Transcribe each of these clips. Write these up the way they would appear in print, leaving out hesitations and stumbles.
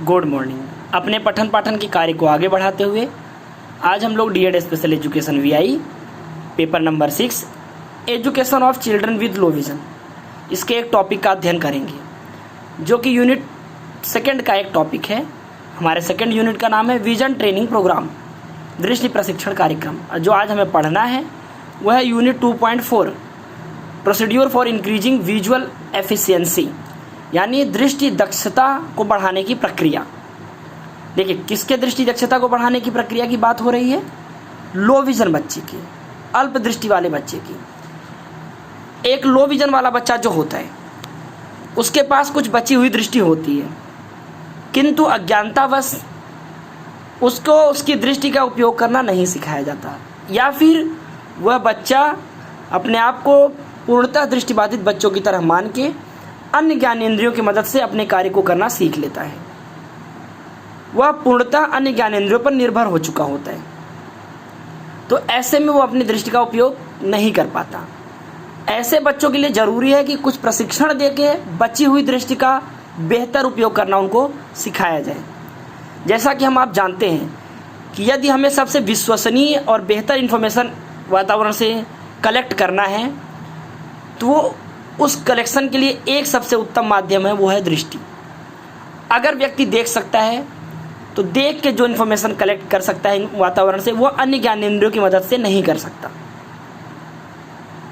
Good morning. अपने पठन पाठन के कार्य को आगे बढ़ाते हुए आज हम लोग DEd special education VI paper number 6 education of children with low vision इसके एक टॉपिक का अध्ययन करेंगे, जो कि यूनिट सेकंड का एक टॉपिक है। हमारे सेकंड यूनिट का नाम है विजन ट्रेनिंग प्रोग्राम, दृष्टि प्रशिक्षण कार्यक्रम। जो आज हमें पढ़ना है वह है unit 2.4 procedure for increasing visual efficiency, यानी दृष्टि दक्षता को बढ़ाने की प्रक्रिया। देखिए, किसके दृष्टि दक्षता को बढ़ाने की प्रक्रिया की बात हो रही है? लो विजन बच्चे की, अल्प दृष्टि वाले बच्चे की। एक लो विजन वाला बच्चा जो होता है उसके पास कुछ बची हुई दृष्टि होती है, किंतु अज्ञानतावश उसको उसकी दृष्टि का उपयोग करना नहीं सिखाया जाता, या फिर वह बच्चा अपने आप को पूर्णतः दृष्टिबाधित बच्चों की तरह मान के अन्य ज्ञानेंद्रियों की मदद से अपने कार्य को करना सीख लेता है। वह पूर्णतः अन्य ज्ञानेंद्रियों पर निर्भर हो चुका होता है, तो ऐसे में वो अपनी दृष्टि का उपयोग नहीं कर पाता। ऐसे बच्चों के लिए ज़रूरी है कि कुछ प्रशिक्षण देके बची हुई दृष्टि का बेहतर उपयोग करना उनको सिखाया जाए। जैसा कि हम आप जानते हैं कि यदि हमें सबसे विश्वसनीय और बेहतर इन्फॉर्मेशन वातावरण से कलेक्ट करना है, तो वो उस कलेक्शन के लिए एक सबसे उत्तम माध्यम है, वो है दृष्टि। अगर व्यक्ति देख सकता है तो देख के जो इन्फॉर्मेशन कलेक्ट कर सकता है वातावरण से, वो अन्य ज्ञानेंद्रियों की मदद से नहीं कर सकता।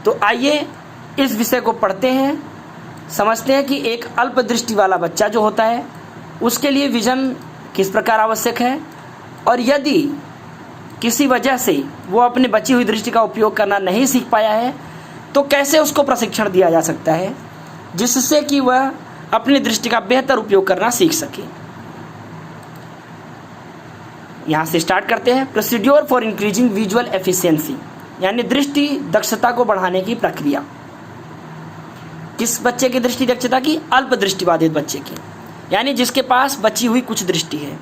तो आइए इस विषय को पढ़ते हैं, समझते हैं कि एक अल्प दृष्टि वाला बच्चा जो होता है उसके लिए विजन किस प्रकार आवश्यक है, और यदि किसी वजह से वो अपनी बची हुई दृष्टि का उपयोग करना नहीं सीख पाया है तो कैसे उसको प्रशिक्षण दिया जा सकता है जिससे कि वह अपनी दृष्टि का बेहतर उपयोग करना सीख सके। यहाँ से स्टार्ट करते हैं। Procedure for increasing visual efficiency, यानी दृष्टि दक्षता को बढ़ाने की प्रक्रिया। किस बच्चे की दृष्टि दक्षता की? अल्प दृष्टिबाधित बच्चे की, यानी जिसके पास बची हुई कुछ दृष्टि है।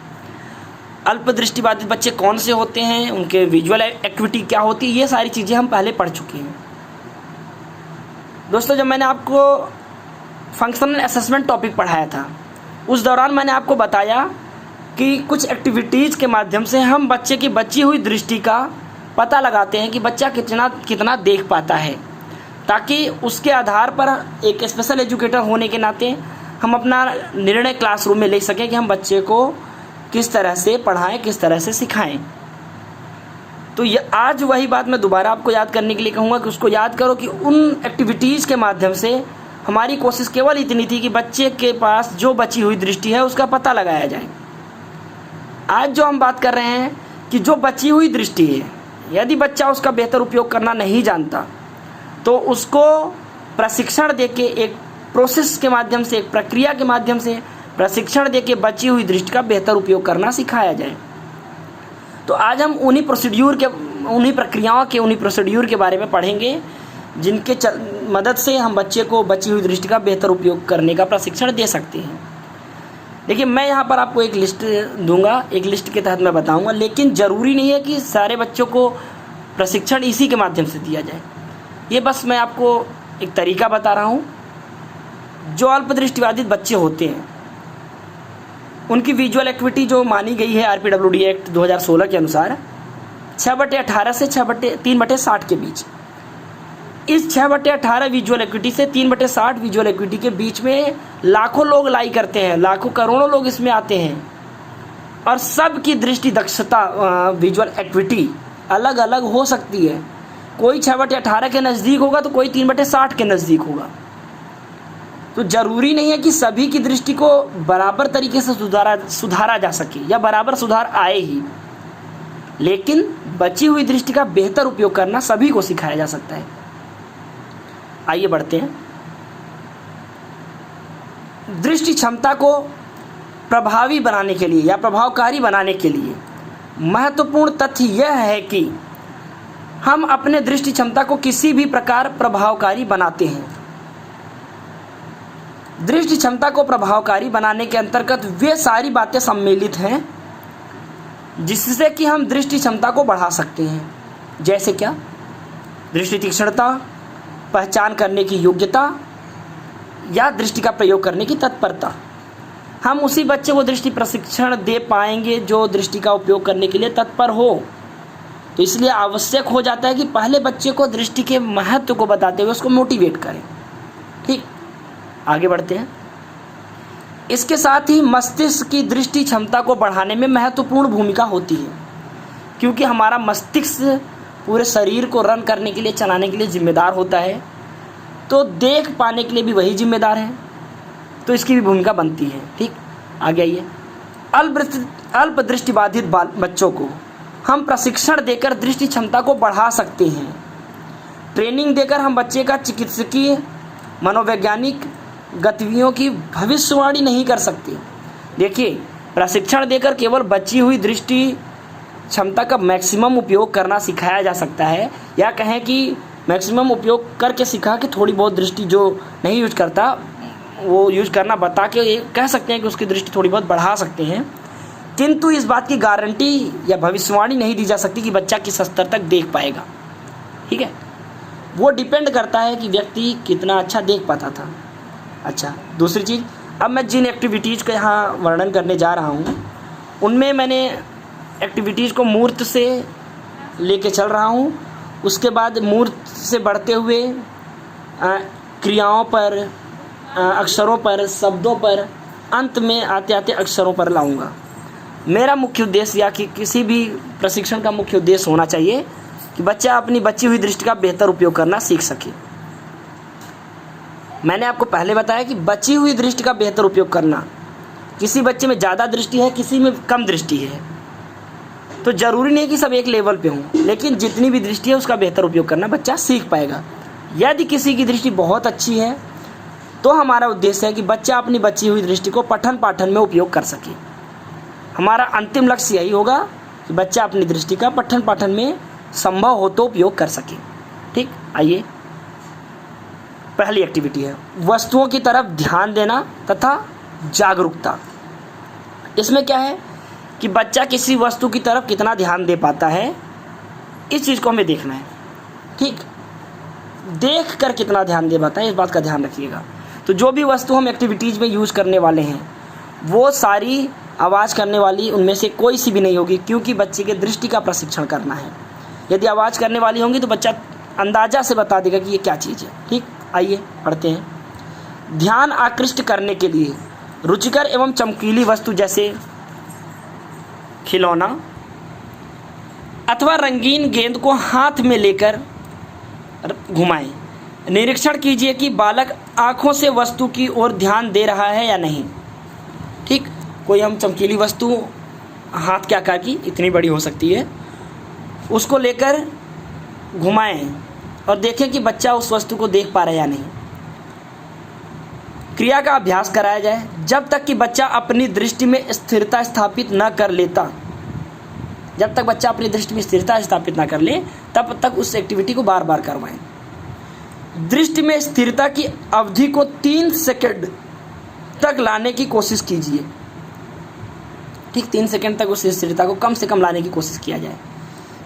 अल्प दृष्टिबाधित बच्चे कौन से होते हैं, उनके विजुअल एक्टिविटी क्या होती है, ये सारी चीज़ें हम पहले पढ़ चुके हैं। दोस्तों, जब मैंने आपको फंक्शनल असेसमेंट टॉपिक पढ़ाया था उस दौरान मैंने आपको बताया कि कुछ एक्टिविटीज़ के माध्यम से हम बच्चे की बची हुई दृष्टि का पता लगाते हैं कि बच्चा कितना देख पाता है, ताकि उसके आधार पर एक स्पेशल एजुकेटर होने के नाते हम अपना निर्णय क्लासरूम में ले सकें कि हम बच्चे को किस तरह से पढ़ाएं, किस तरह से सिखाएं। तो ये आज वही बात मैं दोबारा आपको याद करने के लिए कहूँगा कि उसको याद करो कि उन एक्टिविटीज़ के माध्यम से हमारी कोशिश केवल इतनी थी कि बच्चे के पास जो बची हुई दृष्टि है उसका पता लगाया जाए। आज जो हम बात कर रहे हैं कि जो बची हुई दृष्टि है, यदि बच्चा उसका बेहतर उपयोग करना नहीं जानता तो उसको प्रशिक्षण देके, एक प्रोसेस के माध्यम से, एक प्रक्रिया के माध्यम से प्रशिक्षण देके बची हुई दृष्टि का बेहतर उपयोग करना सिखाया जाए। तो आज हम उन्हीं प्रक्रियाओं के, उन्हीं प्रोसीड्यूर के बारे में पढ़ेंगे जिनके मदद से हम बच्चे को बची हुई दृष्टि का बेहतर उपयोग करने का प्रशिक्षण दे सकते हैं। देखिए, मैं यहाँ पर आपको एक लिस्ट दूंगा, एक लिस्ट के तहत मैं बताऊंगा, लेकिन ज़रूरी नहीं है कि सारे बच्चों को प्रशिक्षण इसी के माध्यम से दिया जाए। ये बस मैं आपको एक तरीका बता रहा हूँ। जो अल्प दृष्टिबाधित बच्चे होते हैं उनकी विजुअल एक्टिविटी जो मानी गई है RPWD एक्ट 2016 के अनुसार 6/18 से 3/60 के बीच। इस 6/18 विजुअल एक्टिविटी से 3/60 विजुअल एक्टिविटी के बीच में लाखों लोग लाई करते हैं, लाखों करोड़ों लोग इसमें आते हैं, और सबकी दृष्टि दक्षता विजुअल एक्टिविटी अलग अलग हो सकती है। कोई 6/18 के नज़दीक होगा तो कोई 3/60 के नज़दीक होगा। तो ज़रूरी नहीं है कि सभी की दृष्टि को बराबर तरीके से सुधारा जा सके या बराबर सुधार आए ही, लेकिन बची हुई दृष्टि का बेहतर उपयोग करना सभी को सिखाया जा सकता है। आइए बढ़ते हैं। दृष्टि क्षमता को प्रभावी बनाने के लिए या प्रभावकारी बनाने के लिए महत्वपूर्ण तथ्य यह है कि हम अपने दृष्टि क्षमता को किसी भी प्रकार प्रभावकारी बनाते हैं। दृष्टि क्षमता को प्रभावकारी बनाने के अंतर्गत वे सारी बातें सम्मिलित हैं जिससे कि हम दृष्टि क्षमता को बढ़ा सकते हैं। जैसे क्या? दृष्टि तीक्ष्णता, पहचान करने की योग्यता या दृष्टि का प्रयोग करने की तत्परता। हम उसी बच्चे को दृष्टि प्रशिक्षण दे पाएंगे जो दृष्टि का उपयोग करने के लिए तत्पर हो। तो इसलिए आवश्यक हो जाता है कि पहले बच्चे को दृष्टि के महत्व को बताते हुए उसको मोटिवेट करें। ठीक, आगे बढ़ते हैं। इसके साथ ही मस्तिष्क की दृष्टि क्षमता को बढ़ाने में महत्वपूर्ण भूमिका होती है, क्योंकि हमारा मस्तिष्क पूरे शरीर को रन करने के लिए, चलाने के लिए जिम्मेदार होता है, तो देख पाने के लिए भी वही जिम्मेदार है, तो इसकी भी भूमिका बनती है। ठीक, आगे आइए। अल्प दृष्टिबाधित बच्चों को हम प्रशिक्षण देकर दृष्टि क्षमता को बढ़ा सकते हैं। ट्रेनिंग देकर हम बच्चे का चिकित्सकीय, मनोवैज्ञानिक गतिविधियों की भविष्यवाणी नहीं कर सकते। देखिए, प्रशिक्षण देकर केवल बची हुई दृष्टि क्षमता का मैक्सिमम उपयोग करना सिखाया जा सकता है, या कहें कि मैक्सिमम उपयोग करके सिखा के थोड़ी बहुत दृष्टि जो नहीं यूज करता वो यूज करना बता के ये कह सकते हैं कि उसकी दृष्टि थोड़ी बहुत बढ़ा सकते हैं, किंतु इस बात की गारंटी या भविष्यवाणी नहीं दी जा सकती कि बच्चा किस स्तर तक देख पाएगा। ठीक है, वो डिपेंड करता है कि व्यक्ति कितना अच्छा देख पाता था। अच्छा, दूसरी चीज़, अब मैं जिन एक्टिविटीज़ का यहाँ वर्णन करने जा रहा हूँ उनमें मैंने एक्टिविटीज़ को मूर्त से लेके चल रहा हूँ, उसके बाद मूर्त से बढ़ते हुए क्रियाओं पर, अक्षरों पर, शब्दों पर, अंत में आते आते अक्षरों पर लाऊंगा। मेरा मुख्य उद्देश्य या कि किसी भी प्रशिक्षण का मुख्य उद्देश्य होना चाहिए कि बच्चा अपनी बची हुई दृष्टि का बेहतर उपयोग करना सीख सके। मैंने आपको पहले बताया कि बची हुई दृष्टि का बेहतर उपयोग करना, किसी बच्चे में ज़्यादा दृष्टि है, किसी में कम दृष्टि है, तो ज़रूरी नहीं कि सब एक लेवल पे हों, लेकिन जितनी भी दृष्टि है उसका बेहतर उपयोग करना बच्चा सीख पाएगा। यदि किसी की दृष्टि बहुत अच्छी है तो हमारा उद्देश्य है कि बच्चा अपनी बची हुई दृष्टि को पठन पाठन में उपयोग कर सके। हमारा अंतिम लक्ष्य यही होगा कि बच्चा अपनी दृष्टि का पठन पाठन में संभव हो तो उपयोग कर सके। ठीक, आइए, पहली एक्टिविटी है वस्तुओं की तरफ ध्यान देना तथा जागरूकता। इसमें क्या है कि बच्चा किसी वस्तु की तरफ कितना ध्यान दे पाता है, इस चीज़ को हमें देखना है। ठीक, देख कर कितना ध्यान दे पाता है, इस बात का ध्यान रखिएगा। तो जो भी वस्तु हम एक्टिविटीज़ में यूज़ करने वाले हैं वो सारी आवाज़ करने वाली उनमें से कोई सी भी नहीं होगी, क्योंकि बच्चे के दृष्टि का प्रशिक्षण करना है। यदि आवाज़ करने वाली होंगी तो बच्चा अंदाज़ा से बता देगा कि ये क्या चीज़ है। ठीक, आइए पढ़ते हैं। ध्यान आकृष्ट करने के लिए रुचिकर एवं चमकीली वस्तु जैसे खिलौना अथवा रंगीन गेंद को हाथ में लेकर घुमाएं। निरीक्षण कीजिए कि बालक आंखों से वस्तु की ओर ध्यान दे रहा है या नहीं। ठीक, कोई हम चमकीली वस्तु हाथ के आकार की इतनी बड़ी हो सकती है, उसको लेकर घुमाएं और देखें कि बच्चा उस वस्तु को देख पा रहा है या नहीं। क्रिया का अभ्यास कराया जाए जब तक कि बच्चा अपनी दृष्टि में स्थिरता स्थापित न कर लेता। जब तक बच्चा अपनी दृष्टि में स्थिरता स्थापित न कर ले तब तक उस एक्टिविटी को बार बार करवाएं। दृष्टि में स्थिरता की अवधि को 3 सेकंड तक लाने की कोशिश कीजिए। ठीक, 3 सेकंड तक उस स्थिरता को कम से कम लाने की कोशिश किया जाए।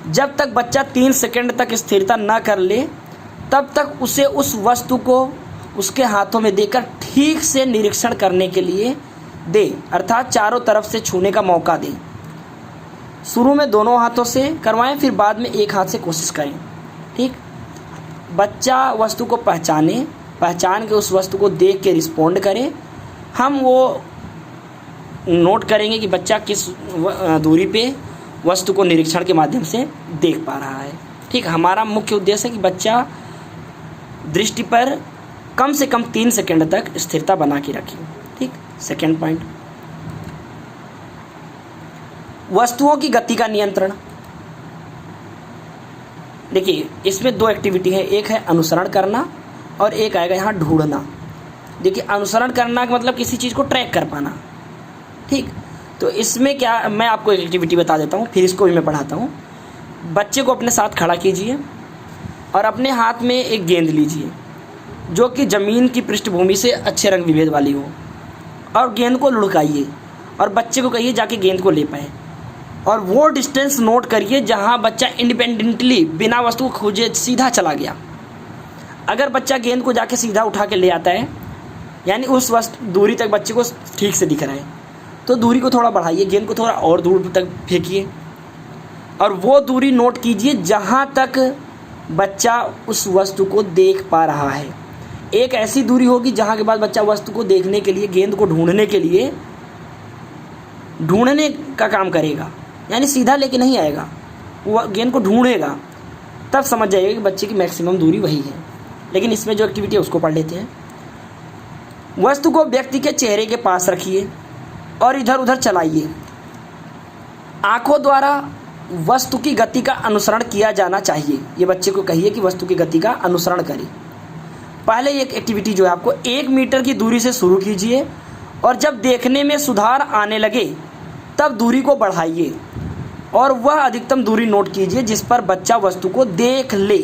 जब तक बच्चा 3 सेकंड तक स्थिरता न कर ले तब तक उसे उस वस्तु को उसके हाथों में देकर ठीक से निरीक्षण करने के लिए दे, अर्थात चारों तरफ से छूने का मौका दें। शुरू में दोनों हाथों से करवाएं, फिर बाद में एक हाथ से कोशिश करें। ठीक, बच्चा वस्तु को पहचान के उस वस्तु को देख के रिस्पोंड करे। हम वो नोट करेंगे कि बच्चा किस दूरी पे वस्तु को निरीक्षण के माध्यम से देख पा रहा है। ठीक, हमारा मुख्य उद्देश्य है कि बच्चा दृष्टि पर कम से कम 3 सेकंड तक स्थिरता बना के रखें। ठीक, सेकंड पॉइंट, वस्तुओं की गति का नियंत्रण। देखिए, इसमें 2 एक्टिविटी है, एक है अनुसरण करना और एक आएगा यहाँ ढूंढना। देखिए, अनुसरण करना का मतलब किसी चीज़ को ट्रैक कर पाना। ठीक, तो इसमें क्या, मैं आपको एक एक्टिविटी बता देता हूँ, फिर इसको भी मैं पढ़ाता हूँ। बच्चे को अपने साथ खड़ा कीजिए और अपने हाथ में एक गेंद लीजिए जो कि ज़मीन की पृष्ठभूमि से अच्छे रंग विभेद वाली हो, और गेंद को लुढ़काइए और बच्चे को कहिए जाके गेंद को ले पाए, और वो डिस्टेंस नोट करिए जहाँ बच्चा इंडिपेंडेंटली बिना वस्तु को खोजे सीधा चला गया। अगर बच्चा गेंद को जाके सीधा उठा के ले आता है यानी उस दूरी तक बच्चे को ठीक से दिख रहा है, तो दूरी को थोड़ा बढ़ाइए, गेंद को थोड़ा और दूर तक फेंकिए और वो दूरी नोट कीजिए जहाँ तक बच्चा उस वस्तु को देख पा रहा है। एक ऐसी दूरी होगी जहाँ के बाद बच्चा वस्तु को देखने के लिए, गेंद को ढूंढने के लिए ढूंढने का काम करेगा, यानी सीधा लेके नहीं आएगा, वो गेंद को ढूंढेगा, तब समझ जाइएगा कि बच्चे की मैक्सिमम दूरी वही है। लेकिन इसमें जो एक्टिविटी है उसको पढ़ लेते हैं। वस्तु को व्यक्ति के चेहरे के पास रखिए और इधर उधर चलाइए। आंखों द्वारा वस्तु की गति का अनुसरण किया जाना चाहिए। ये बच्चे को कहिए कि वस्तु की गति का अनुसरण करें। पहले एक एक्टिविटी जो है आपको 1 मीटर की दूरी से शुरू कीजिए और जब देखने में सुधार आने लगे तब दूरी को बढ़ाइए और वह अधिकतम दूरी नोट कीजिए जिस पर बच्चा वस्तु को देख ले,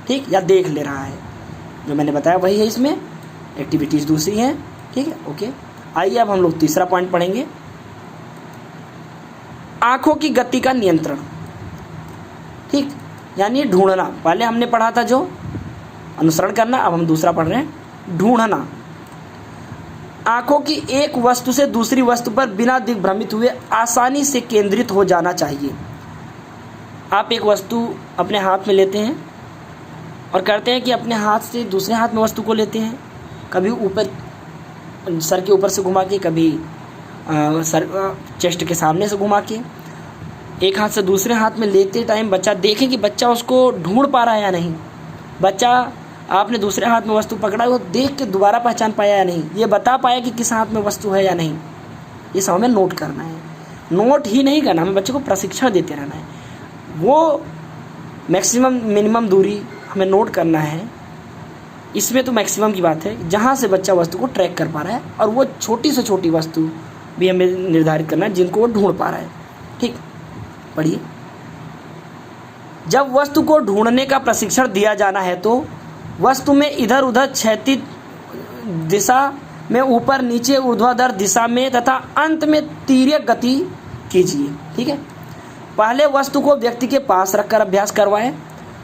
ठीक, या देख ले रहा है। जो मैंने बताया वही है, इसमें एक्टिविटीज़ दूसरी हैं, ठीक है, ओके। आइए अब हम लोग तीसरा पॉइंट पढ़ेंगे, आंखों की गति का नियंत्रण, ठीक, यानी ढूंढना। पहले हमने पढ़ा था जो अनुसरण करना, अब हम दूसरा पढ़ रहे हैं ढूंढना। आंखों की एक वस्तु से दूसरी वस्तु पर बिना दिग्भ्रमित हुए आसानी से केंद्रित हो जाना चाहिए। आप एक वस्तु अपने हाथ में लेते हैं और करते हैं कि अपने हाथ से दूसरे हाथ में वस्तु को लेते हैं, कभी ऊपर सर के ऊपर से घुमा के, कभी सर चेस्ट के सामने से घुमा के। एक हाथ से दूसरे हाथ में लेते टाइम बच्चा देखें कि बच्चा उसको ढूंढ पा रहा है या नहीं। बच्चा आपने दूसरे हाथ में वस्तु पकड़ा, वो देख के दोबारा पहचान पाया या नहीं, ये बता पाया कि किस हाथ में वस्तु है या नहीं, ये सब हमें नोट करना है। नोट ही नहीं करना, हमें बच्चे को प्रशिक्षण देते रहना है। वो मैक्सिमम मिनिमम दूरी हमें नोट करना है। इसमें तो मैक्सिमम की बात है जहाँ से बच्चा वस्तु को ट्रैक कर पा रहा है, और वो छोटी से छोटी वस्तु भी हमें निर्धारित करना है जिनको वो ढूंढ पा रहा है, ठीक। पढ़िए, जब वस्तु को ढूंढने का प्रशिक्षण दिया जाना है तो वस्तु में इधर उधर क्षैतिज दिशा में, ऊपर नीचे ऊर्ध्वाधर दिशा में तथा अंत में तिर्यक गति कीजिए, ठीक है। पहले वस्तु को व्यक्ति के पास रखकर अभ्यास करवाएं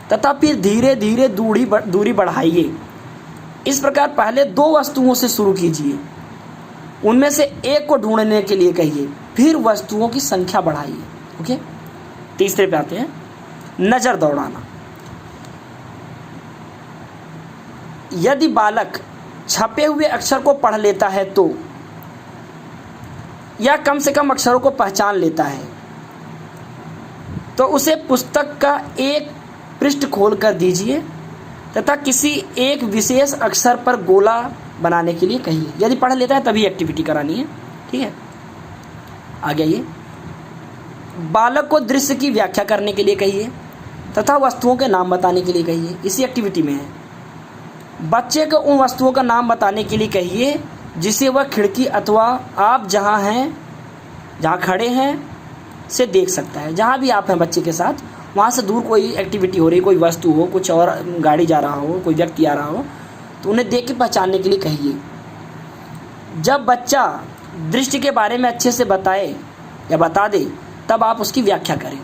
तथा फिर धीरे धीरे दूरी बढ़ाइए। इस प्रकार पहले 2 वस्तुओं से शुरू कीजिए, उनमें से एक को ढूंढने के लिए कहिए, फिर वस्तुओं की संख्या बढ़ाइए, ओके। तीसरे पे आते हैं, नज़र दौड़ाना। यदि बालक छपे हुए अक्षर को पढ़ लेता है तो, या कम से कम अक्षरों को पहचान लेता है, तो उसे पुस्तक का एक पृष्ठ खोल कर दीजिए तथा किसी एक विशेष अक्षर पर गोला बनाने के लिए कहिए। यदि पढ़ लेता है तभी एक्टिविटी करानी है, ठीक है। आगे आइए, बालक को दृश्य की व्याख्या करने के लिए कहिए तथा वस्तुओं के नाम बताने के लिए कहिए। इसी एक्टिविटी में है। बच्चे को उन वस्तुओं का नाम बताने के लिए कहिए जिसे वह खिड़की अथवा आप जहाँ हैं, जहाँ खड़े हैं से देख सकता है। जहाँ भी आप हैं बच्चे के साथ, वहाँ से दूर कोई एक्टिविटी हो रही, कोई वस्तु हो, कुछ और गाड़ी जा रहा हो, कोई व्यक्ति आ रहा हो, तो उन्हें देख के पहचानने के लिए कहिए। जब बच्चा दृष्टि के बारे में अच्छे से बताए या बता दे तब आप उसकी व्याख्या करें।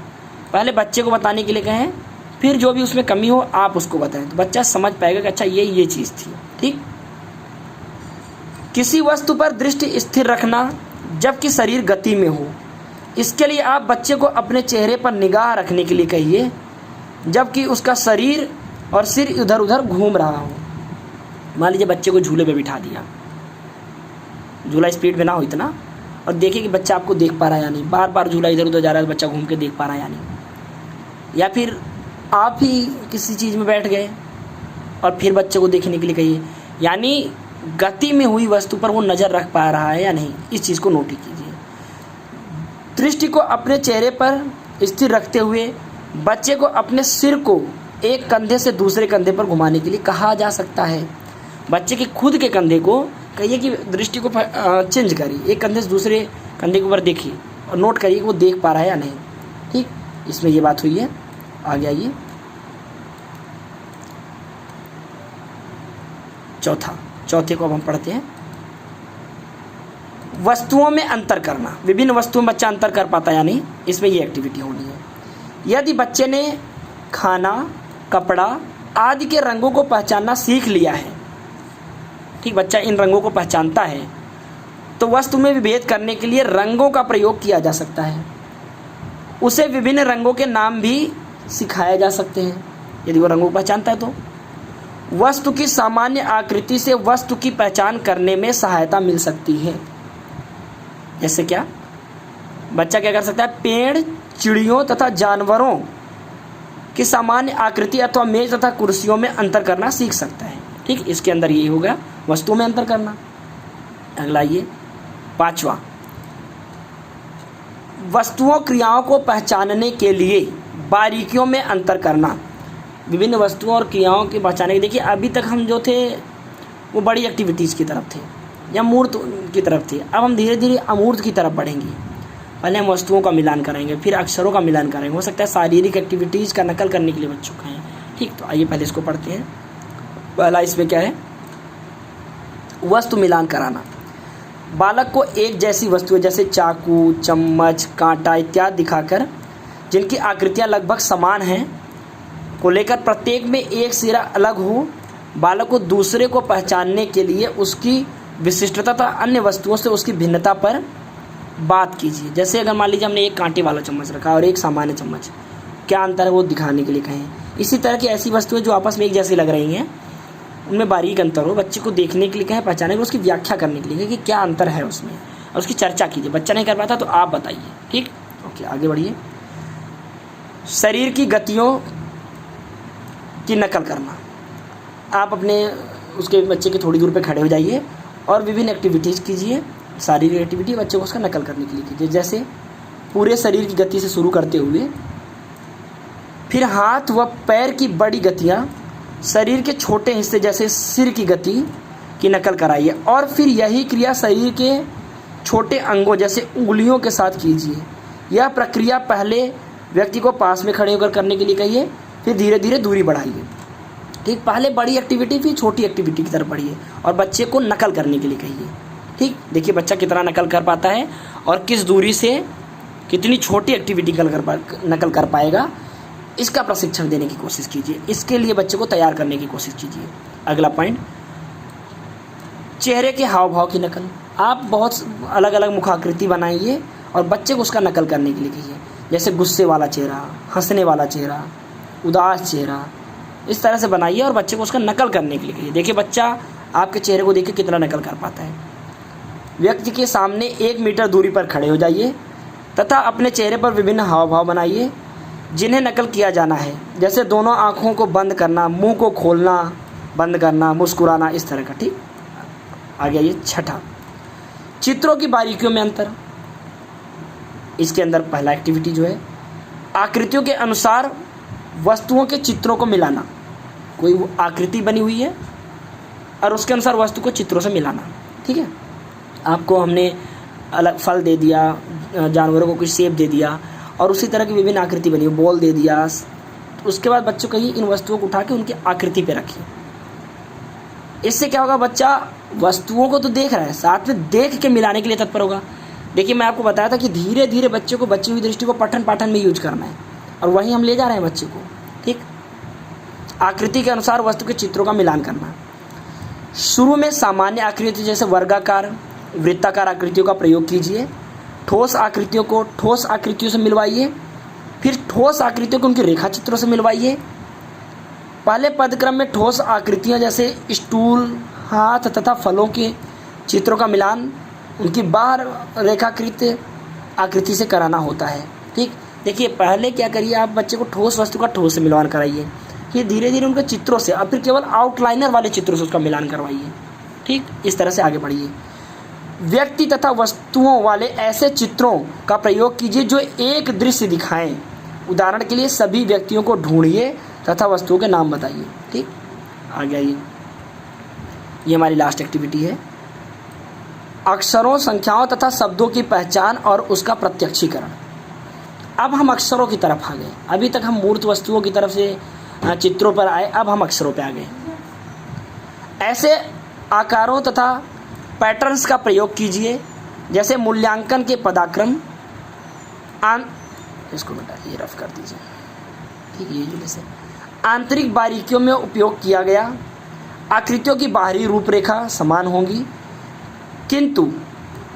पहले बच्चे को बताने के लिए कहें, फिर जो भी उसमें कमी हो आप उसको बताएं, तो बच्चा समझ पाएगा कि अच्छा ये चीज़ थी, ठीक। किसी वस्तु पर दृष्टि स्थिर रखना जबकि शरीर गति में हो। इसके लिए आप बच्चे को अपने चेहरे पर निगाह रखने के लिए कहिए जबकि उसका शरीर और सिर इधर उधर घूम रहा हो। मान लीजिए बच्चे को झूले पे बिठा दिया, झूला स्पीड में ना हो इतना, और देखिए कि बच्चा आपको देख पा रहा है या नहीं, बार बार झूला इधर उधर जा रहा है, बच्चा घूम के देख पा रहा है या नहीं। या फिर आप ही किसी चीज़ में बैठ गए और फिर बच्चे को देखने के लिए कहिए, यानी गति में हुई वस्तु पर वो नज़र रख पा रहा है या नहीं, इस चीज़ को नोट कीजिए। दृष्टि को अपने चेहरे पर स्थिर रखते हुए बच्चे को अपने सिर को एक कंधे से दूसरे कंधे पर घुमाने के लिए कहा जा सकता है। बच्चे के खुद के कंधे को कहिए कि दृष्टि को चेंज करिए, एक कंधे से दूसरे कंधे के ऊपर देखिए और नोट करिए कि वो देख पा रहा है या नहीं, ठीक। इसमें ये बात हुई है। आगे आइए, चौथे को अब हम पढ़ते हैं, वस्तुओं में अंतर करना। विभिन्न वस्तुओं में बच्चा अंतर कर पाता या नहीं, इसमें ये एक्टिविटी होनी है। यदि बच्चे ने खाना, कपड़ा आदि के रंगों को पहचानना सीख लिया है ठीक, बच्चा इन रंगों को पहचानता है तो वस्तु में विभेद करने के लिए रंगों का प्रयोग किया जा सकता है। उसे विभिन्न रंगों के नाम भी सिखाए जा सकते हैं यदि वो रंगों को पहचानता है तो। वस्तु की सामान्य आकृति से वस्तु की पहचान करने में सहायता मिल सकती है। जैसे क्या, बच्चा क्या कर सकता है, पेड़, चिड़ियों तथा जानवरों की सामान्य आकृति अथवा मेज तथा कुर्सियों में अंतर करना सीख सकता है। ठीक, इसके अंदर ये हो गया वस्तुओं में अंतर करना। अगला ये 5वां, वस्तुओं क्रियाओं को पहचानने के लिए बारीकियों में अंतर करना। विभिन्न वस्तुओं और क्रियाओं के पहचानने के, देखिए अभी तक हम जो थे वो बड़ी एक्टिविटीज़ की तरफ थे या मूर्त की तरफ थे, अब हम धीरे धीरे अमूर्त की तरफ बढ़ेंगे। पहले हम वस्तुओं का मिलान करेंगे, फिर अक्षरों का मिलान करेंगे। हो सकता है शारीरिक एक्टिविटीज़ का नकल करने के लिए बच्चों का है। ठीक, तो आइए पहले इसको पढ़ते हैं। पहला इसमें क्या है, वस्तु मिलान कराना। बालक को एक जैसी वस्तुएं जैसे चाकू, चम्मच, कांटा इत्यादि दिखाकर जिनकी आकृतियां लगभग समान हैं को लेकर प्रत्येक में एक सिरा अलग हो, बालक को दूसरे को पहचानने के लिए उसकी विशिष्टता तथा अन्य वस्तुओं से उसकी भिन्नता पर बात कीजिए। जैसे अगर मान लीजिए हमने एक कांटे वाला चम्मच रखा और एक सामान्य चम्मच, क्या अंतर है वो दिखाने के लिए कहें। इसी तरह की ऐसी वस्तुएं जो आपस में एक जैसी लग रही हैं उनमें बारीक अंतर हो, बच्चे को देखने के लिए कहें, पहचाने के लिए, उसकी व्याख्या करने के लिए कि क्या अंतर है उसमें, और उसकी चर्चा कीजिए। बच्चा नहीं कर पाता तो आप बताइए। ठीक, ओके, आगे बढ़िए। शरीर की गतियों की नकल करना। आप अपने उसके बच्चे के थोड़ी दूर पे खड़े हो जाइए और विभिन्न एक्टिविटीज़ कीजिए, शारीरिक एक्टिविटी बच्चे को उसका नकल करने के लिए कीजिए। जैसे पूरे शरीर की गति से शुरू करते हुए फिर हाथ व पैर की बड़ी गतियाँ, शरीर के छोटे हिस्से जैसे सिर की गति की नकल कराइए और फिर यही क्रिया शरीर के छोटे अंगों जैसे उंगलियों के साथ कीजिए। यह प्रक्रिया पहले व्यक्ति को पास में खड़े होकर करने के लिए कहिए, फिर धीरे धीरे दूरी बढ़ाइए। ठीक, पहले बड़ी एक्टिविटी फिर छोटी एक्टिविटी की तरफ बढ़िए और बच्चे को नकल करने के लिए कहिए। ठीक, देखिए बच्चा कितना नकल कर पाता है और किस दूरी से कितनी छोटी एक्टिविटी नकल कर पाएगा, इसका प्रशिक्षण देने की कोशिश कीजिए। इसके लिए बच्चे को तैयार करने की कोशिश कीजिए। अगला पॉइंट, चेहरे के हाव भाव की नकल। आप बहुत अलग अलग मुखाकृति बनाइए और बच्चे को उसका नकल करने के लिए कहिए। जैसे गुस्से वाला चेहरा, हंसने वाला चेहरा, उदास चेहरा, इस तरह से बनाइए और बच्चे को उसका नकल करने के लिए कहिए। देखिए बच्चा आपके चेहरे को देख के कितना नकल कर पाता है। व्यक्ति के सामने 1 मीटर दूरी पर खड़े हो जाइए तथा अपने चेहरे पर विभिन्न हाव भाव बनाइए जिन्हें नकल किया जाना है। जैसे दोनों आँखों को बंद करना, मुंह को खोलना बंद करना, मुस्कुराना, इस तरह का। ठीक, आगे आइए 6, चित्रों की बारीकियों में अंतर। इसके अंदर पहला एक्टिविटी जो है, आकृतियों के अनुसार वस्तुओं के चित्रों को मिलाना। कोई आकृति बनी हुई है और उसके अनुसार वस्तु को चित्रों से मिलाना। ठीक है, आपको हमने अलग फल दे दिया, जानवरों को कुछ शेप दे दिया और उसी तरह की विभिन्न आकृति बनी, बॉल दे दिया। उसके बाद बच्चों को ही इन वस्तुओं को उठा के उनकी आकृति पे रखिए। इससे क्या होगा, बच्चा वस्तुओं को तो देख रहा है, साथ में देख के मिलाने के लिए तत्पर होगा। देखिए मैं आपको बताया था कि धीरे धीरे बच्चे को बची हुई दृष्टि को पठन पाठन में यूज करना है और वहीं हम ले जा रहे हैं बच्चे को। ठीक, आकृति के अनुसार वस्तु के चित्रों का मिलान करना। शुरू में सामान्य आकृति जैसे वर्गाकार, वृत्ताकार आकृतियों का प्रयोग कीजिए। ठोस आकृतियों को ठोस आकृतियों से मिलवाइए, फिर ठोस आकृतियों को उनके रेखा चित्रों से मिलवाइए। पहले पदक्रम में ठोस आकृतियाँ जैसे स्टूल, हाथ तथा फलों के चित्रों का मिलान उनकी बाहर रेखाकृत आकृति से कराना होता है। ठीक, देखिए पहले क्या करिए, आप बच्चे को ठोस वस्तु का ठोस से मिलान कराइए, फिर धीरे धीरे उनके चित्रों से, अब फिर केवल आउटलाइनर वाले चित्रों से उसका मिलान करवाइए। ठीक, इस तरह से आगे बढ़िए। व्यक्ति तथा वस्तुओं वाले ऐसे चित्रों का प्रयोग कीजिए जो एक दृश्य दिखाएं। उदाहरण के लिए सभी व्यक्तियों को ढूंढिए तथा वस्तुओं के नाम बताइए। ठीक, आगे आइए, ये हमारी लास्ट एक्टिविटी है। अक्षरों, संख्याओं तथा शब्दों की पहचान और उसका प्रत्यक्षीकरण। अब हम अक्षरों की तरफ आ गए। अभी तक हम मूर्त वस्तुओं की तरफ से चित्रों पर आए, अब हम अक्षरों पर आ गए। ऐसे आकारों तथा पैटर्न्स का प्रयोग कीजिए जैसे मूल्यांकन के पदाक्रम। इसको बेटा ये रफ कर दीजिए। ठीक, ये जैसे आंतरिक बारीकियों में उपयोग किया गया। आकृतियों की बाहरी रूपरेखा समान होगी, किंतु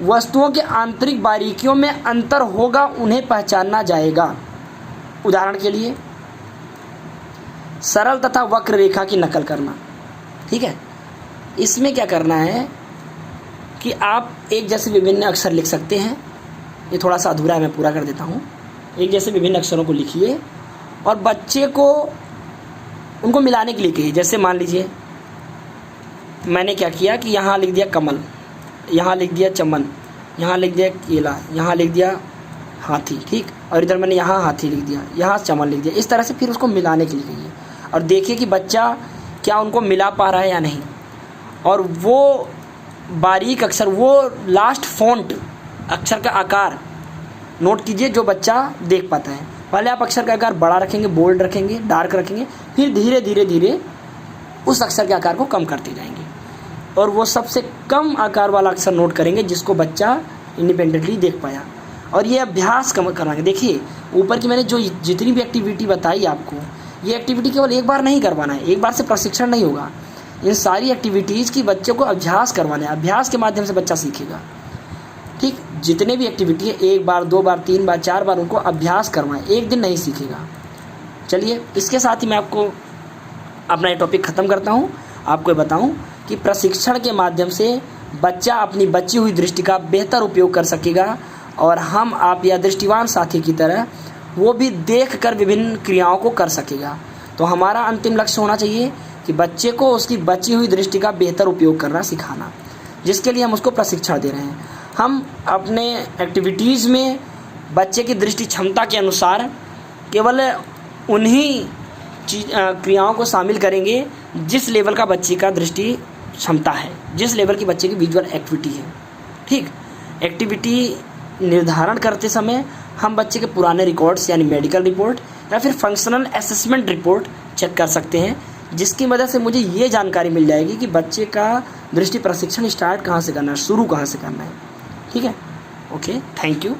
वस्तुओं के आंतरिक बारीकियों में अंतर होगा, उन्हें पहचाना जाएगा। उदाहरण के लिए सरल तथा वक्र रेखा की नकल करना। ठीक है, इसमें क्या करना है कि आप एक जैसे विभिन्न अक्षर लिख सकते हैं। ये थोड़ा सा अधूरा है, मैं पूरा कर देता हूँ। एक जैसे विभिन्न अक्षरों को लिखिए और बच्चे को उनको मिलाने के लिए कहिए। जैसे मान लीजिए मैंने क्या किया कि यहाँ लिख दिया कमल, यहाँ लिख दिया चमन, यहाँ लिख दिया केला, यहाँ लिख दिया हाथी। ठीक, और इधर मैंने यहाँ हाथी लिख दिया, यहाँ चमन लिख दिया। इस तरह से फिर उसको मिलाने के लिए कहिए और देखिए कि बच्चा क्या उनको मिला पा रहा है या नहीं। और वो बारीक अक्षर, वो लास्ट फॉन्ट अक्षर का आकार नोट कीजिए जो बच्चा देख पाता है। पहले आप अक्षर का आकार बड़ा रखेंगे, बोल्ड रखेंगे, डार्क रखेंगे, फिर धीरे धीरे धीरे उस अक्षर के आकार को कम करते जाएंगे और वो सबसे कम आकार वाला अक्षर नोट करेंगे जिसको बच्चा इंडिपेंडेंटली देख पाया। और ये अभ्यास कराएंगे। देखिए ऊपर की मैंने जो जितनी भी एक्टिविटी बताई आपको, ये एक्टिविटी केवल एक बार नहीं करवाना है, एक बार से प्रशिक्षण नहीं होगा। इन सारी एक्टिविटीज़ की बच्चों को अभ्यास करवाना है, अभ्यास के माध्यम से बच्चा सीखेगा। ठीक, जितने भी एक्टिविटी है एक बार, दो बार, तीन बार, चार बार उनको अभ्यास करवाएं, एक दिन नहीं सीखेगा। चलिए इसके साथ ही मैं आपको अपना ये टॉपिक ख़त्म करता हूँ। आपको बताऊँ कि प्रशिक्षण के माध्यम से बच्चा अपनी बची हुई दृष्टि का बेहतर उपयोग कर सकेगा और हम आप या दृष्टिवान साथी की तरह वो भी देखकर विभिन्न क्रियाओं को कर सकेगा। तो हमारा अंतिम लक्ष्य होना चाहिए कि बच्चे को उसकी बची हुई दृष्टि का बेहतर उपयोग करना सिखाना, जिसके लिए हम उसको प्रशिक्षण दे रहे हैं। हम अपने एक्टिविटीज़ में बच्चे की दृष्टि क्षमता के अनुसार केवल उन्हीं क्रियाओं को शामिल करेंगे जिस लेवल का बच्चे का दृष्टि क्षमता है, जिस लेवल की बच्चे की विजुअल एक्टिविटी है। ठीक, एक्टिविटी निर्धारण करते समय हम बच्चे के पुराने रिकॉर्ड्स यानी मेडिकल रिपोर्ट या फिर फंक्शनल असेसमेंट रिपोर्ट चेक कर सकते हैं, जिसकी वजह से मुझे ये जानकारी मिल जाएगी कि बच्चे का दृष्टि प्रशिक्षण स्टार्ट कहाँ से करना है, शुरू कहाँ से करना है। ठीक है, ओके, थैंक यू।